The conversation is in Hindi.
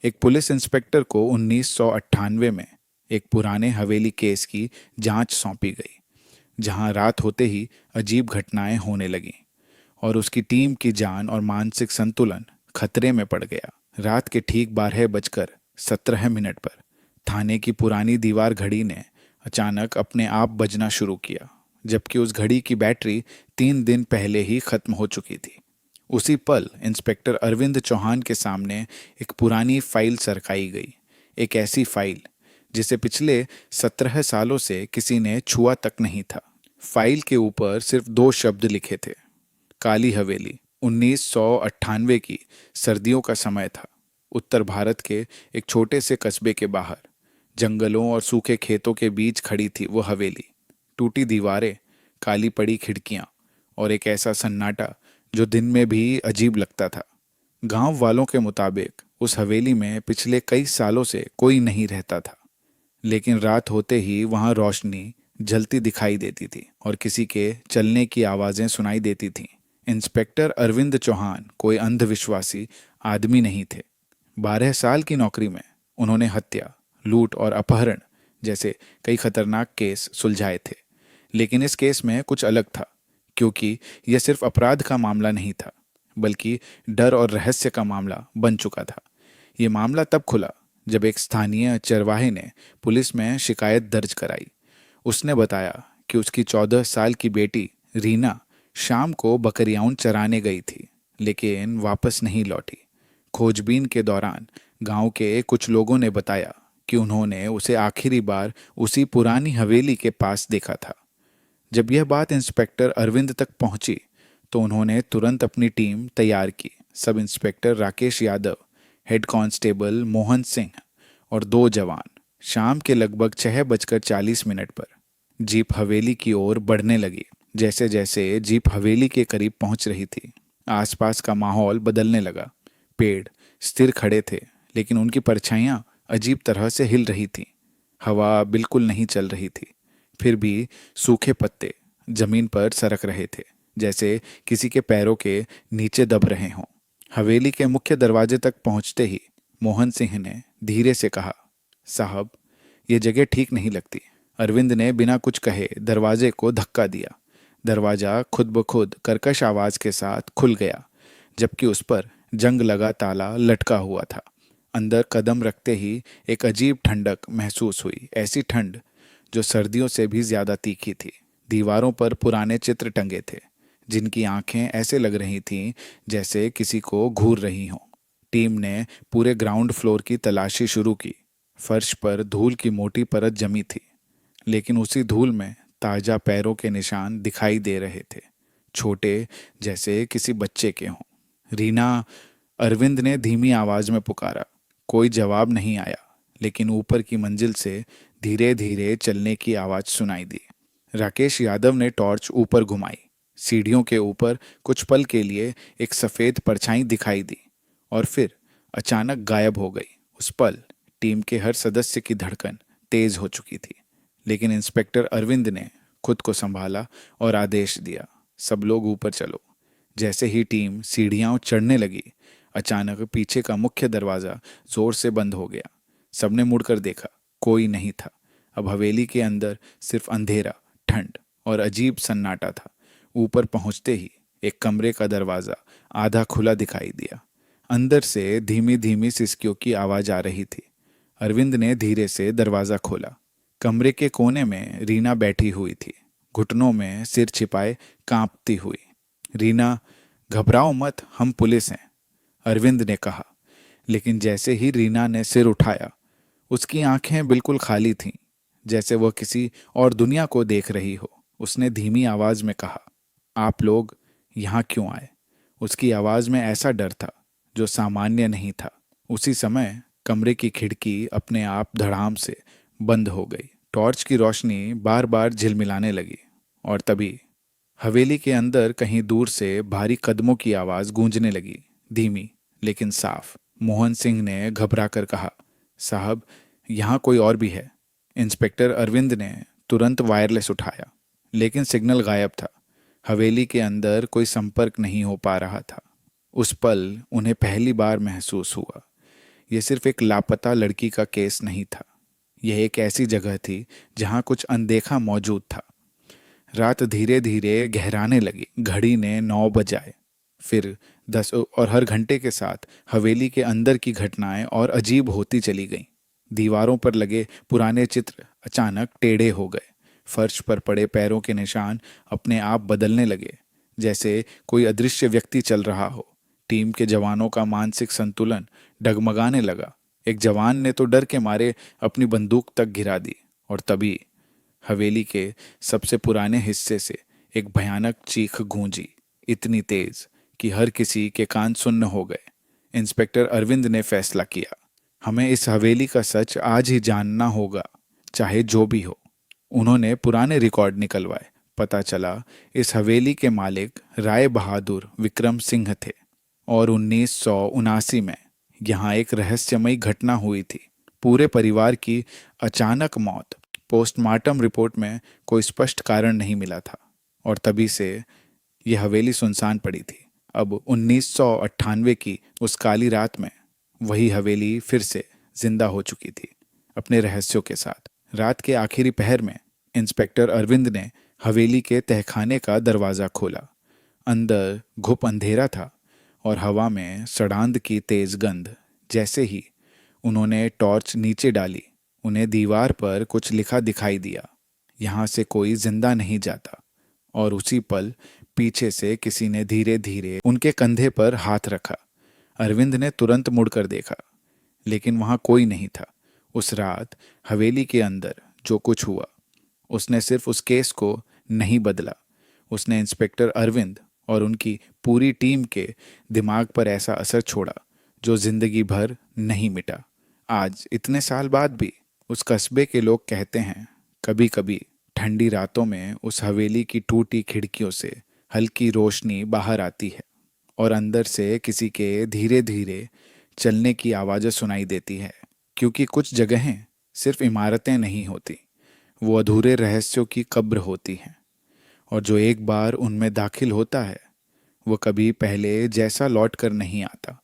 एक पुलिस इंस्पेक्टर को 1998 में एक पुराने हवेली केस की जांच सौंपी गई, जहां रात होते ही अजीब घटनाएं होने लगीं और उसकी टीम की जान और मानसिक संतुलन खतरे में पड़ गया। रात के ठीक 12:17 पर थाने की पुरानी दीवार घड़ी ने अचानक अपने आप बजना शुरू किया, जबकि उस घड़ी की बैटरी 3 दिन पहले ही खत्म हो चुकी थी। उसी पल इंस्पेक्टर अरविंद चौहान के सामने एक पुरानी फाइल सरकाई गई। एक ऐसी फाइल जिसे पिछले 17 सालों से किसी ने छुआ तक नहीं था। फाइल के ऊपर सिर्फ 2 शब्द लिखे थे, काली हवेली। 1998 की सर्दियों का समय था। उत्तर भारत के एक छोटे से कस्बे के बाहर जंगलों और सूखे खेतों के बीच खड़ी थी वो हवेली। टूटी दीवारें, काली पड़ी खिड़कियां और एक ऐसा सन्नाटा जो दिन में भी अजीब लगता था। गांव वालों के मुताबिक उस हवेली में पिछले कई सालों से कोई नहीं रहता था, लेकिन रात होते ही वहां रोशनी जलती दिखाई देती थी और किसी के चलने की आवाजें सुनाई देती थीं। इंस्पेक्टर अरविंद चौहान कोई अंधविश्वासी आदमी नहीं थे। 12 साल की नौकरी में उन्होंने हत्या, लूट और अपहरण जैसे कई खतरनाक केस सुलझाए थे। लेकिन इस केस में कुछ अलग था, क्योंकि यह सिर्फ अपराध का मामला नहीं था, बल्कि डर और रहस्य का मामला बन चुका था। ये मामला तब खुला जब एक स्थानीय चरवाहे ने पुलिस में शिकायत दर्ज कराई। उसने बताया कि उसकी 14 साल की बेटी रीना शाम को बकरियां चराने गई थी, लेकिन वापस नहीं लौटी। खोजबीन के दौरान गांव के कुछ लोगों ने बताया कि उन्होंने उसे आखिरी बार उसी पुरानी हवेली के पास देखा था। जब यह बात इंस्पेक्टर अरविंद तक पहुंची, तो उन्होंने तुरंत अपनी टीम तैयार की। Sub inspector Rakesh Yadav, head constable Mohan Singh और 2 जवान शाम के लगभग 6:40 पर जीप हवेली की ओर बढ़ने लगी। जैसे जैसे जीप हवेली के करीब पहुंच रही थी, आसपास का माहौल बदलने लगा। पेड़ स्थिर खड़े थे, लेकिन उनकी परछाइयां अजीब तरह से हिल रही थीं। हवा बिल्कुल नहीं चल रही थी, फिर भी सूखे पत्ते जमीन पर सरक रहे थे, जैसे किसी के पैरों के नीचे दब रहे हों। हवेली के मुख्य दरवाजे तक पहुंचते ही मोहन सिंह ने धीरे से कहा, साहब, ये जगह ठीक नहीं लगती। अरविंद ने बिना कुछ कहे दरवाजे को धक्का दिया। दरवाजा खुद ब खुद कर्कश आवाज के साथ खुल गया, जबकि उस पर जंग लगा ताला लटका हुआ था। अंदर कदम रखते ही एक अजीब ठंडक महसूस हुई, ऐसी ठंड जो सर्दियों से भी ज्यादा तीखी थी। दीवारों पर पुराने चित्र टंगे थे, जिनकी आंखें ऐसे लग रही थीं जैसे किसी को घूर रही हों। टीम ने पूरे ग्राउंड फ्लोर की तलाशी शुरू की। फर्श पर धूल की मोटी परत जमी थी, लेकिन उसी धूल में ताजा पैरों के निशान दिखाई दे रहे थे, छोटे, जैसे किसी बच्चे के हों। रीना, अरविंद ने धीमी आवाज में पुकारा। कोई जवाब नहीं आया, लेकिन ऊपर की मंजिल से धीरे धीरे चलने की आवाज सुनाई दी। राकेश यादव ने टॉर्च ऊपर घुमाई। सीढ़ियों के ऊपर कुछ पल के लिए एक सफेद परछाई दिखाई दी और फिर अचानक गायब हो गई। उस पल टीम के हर सदस्य की धड़कन तेज हो चुकी थी, लेकिन इंस्पेक्टर अरविंद ने खुद को संभाला और आदेश दिया, सब लोग ऊपर चलो। जैसे ही टीम सीढ़ियां चढ़ने लगी, अचानक पीछे का मुख्य दरवाजा जोर से बंद हो गया। सबने मुड़कर देखा, कोई नहीं था। अब हवेली के अंदर सिर्फ अंधेरा, ठंड और अजीब सन्नाटा था। ऊपर पहुंचते ही एक कमरे का दरवाजा आधा खुला दिखाई दिया। अंदर से धीमी धीमी सिसकियों की आवाज आ रही थी। अरविंद ने धीरे से दरवाजा खोला। कमरे के कोने में रीना बैठी हुई थी, घुटनों में सिर छिपाए कांपती हुई। रीना, घबराओ मत, हम पुलिस हैं, अरविंद ने कहा। लेकिन जैसे ही रीना ने सिर उठाया, उसकी आंखें बिल्कुल खाली थीं, जैसे वह किसी और दुनिया को देख रही हो। उसने धीमी आवाज में कहा, आप लोग यहाँ क्यों आए? उसकी आवाज में ऐसा डर था जो सामान्य नहीं था। उसी समय कमरे की खिड़की अपने आप धड़ाम से बंद हो गई। टॉर्च की रोशनी बार बार झिलमिलाने लगी और तभी हवेली के अंदर कहीं दूर से भारी कदमों की आवाज गूंजने लगी, धीमी लेकिन साफ। मोहन सिंह ने घबरा कर कहा, साहब, यहाँ कोई और भी है। इंस्पेक्टर अरविंद ने तुरंत वायरलेस उठाया, लेकिन सिग्नल गायब था। हवेली के अंदर कोई संपर्क नहीं हो पा रहा था। उस पल उन्हें पहली बार महसूस हुआ यह सिर्फ एक लापता लड़की का केस नहीं था। यह एक ऐसी जगह थी जहां कुछ अनदेखा मौजूद था। रात धीरे धीरे गहराने लगी। घड़ी ने 9 बजाए, फिर 10, और हर घंटे के साथ हवेली के अंदर की घटनाएं और अजीब होती चली गईं। दीवारों पर लगे पुराने चित्र अचानक टेढ़े हो गए। फर्श पर पड़े पैरों के निशान अपने आप बदलने लगे, जैसे कोई अदृश्य व्यक्ति चल रहा हो। टीम के जवानों का मानसिक संतुलन डगमगाने लगा। एक जवान ने तो डर के मारे अपनी बंदूक तक गिरा दी, और तभी हवेली के सबसे पुराने हिस्से से एक भयानक चीख गूंजी, इतनी तेज कि हर किसी के कान सुन्न हो गए। इंस्पेक्टर अरविंद ने फैसला किया, हमें इस हवेली का सच आज ही जानना होगा, चाहे जो भी हो। उन्होंने पुराने रिकॉर्ड निकलवाए। पता चला इस हवेली के मालिक राय बहादुर विक्रम सिंह थे, और 1979 में यहाँ एक रहस्यमयी घटना हुई थी। पूरे परिवार की अचानक मौत। पोस्टमार्टम रिपोर्ट में कोई स्पष्ट कारण नहीं मिला था, और तभी से यह हवेली सुनसान पड़ी थी। अब 1998 की उस काली रात में वही हवेली फिर से जिंदा हो चुकी थी, अपने रहस्यों के साथ। रात के आखिरी पहर में इंस्पेक्टर अरविंद ने हवेली के तहखाने का दरवाज़ा खोला। अंदर घुप अंधेरा था और हवा में सड़ांध की तेज गंध। जैसे ही उन्होंने टॉर्च नीचे डाली, उन्हें दीवार पर कुछ लिखा दिखाई दिया, यहाँ से कोई जिंदा नहीं जाता। और उसी पल पीछे से किसी ने धीरे धीरे उनके कंधे पर हाथ रखा। अरविंद ने तुरंत मुड़कर देखा, लेकिन वहाँ कोई नहीं था। उस रात हवेली के अंदर जो कुछ हुआ, उसने सिर्फ उस केस को नहीं बदला, उसने इंस्पेक्टर अरविंद और उनकी पूरी टीम के दिमाग पर ऐसा असर छोड़ा जो जिंदगी भर नहीं मिटा। आज इतने साल बाद भी उस कस्बे के लोग कहते हैं, कभी कभी ठंडी रातों में उस हवेली की टूटी खिड़कियों से हल्की रोशनी बाहर आती है, और अंदर से किसी के धीरे धीरे चलने की आवाज़ें सुनाई देती है। क्योंकि कुछ जगहें सिर्फ इमारतें नहीं होती, वो अधूरे रहस्यों की कब्र होती हैं, और जो एक बार उनमें दाखिल होता है वो कभी पहले जैसा लौट कर नहीं आता।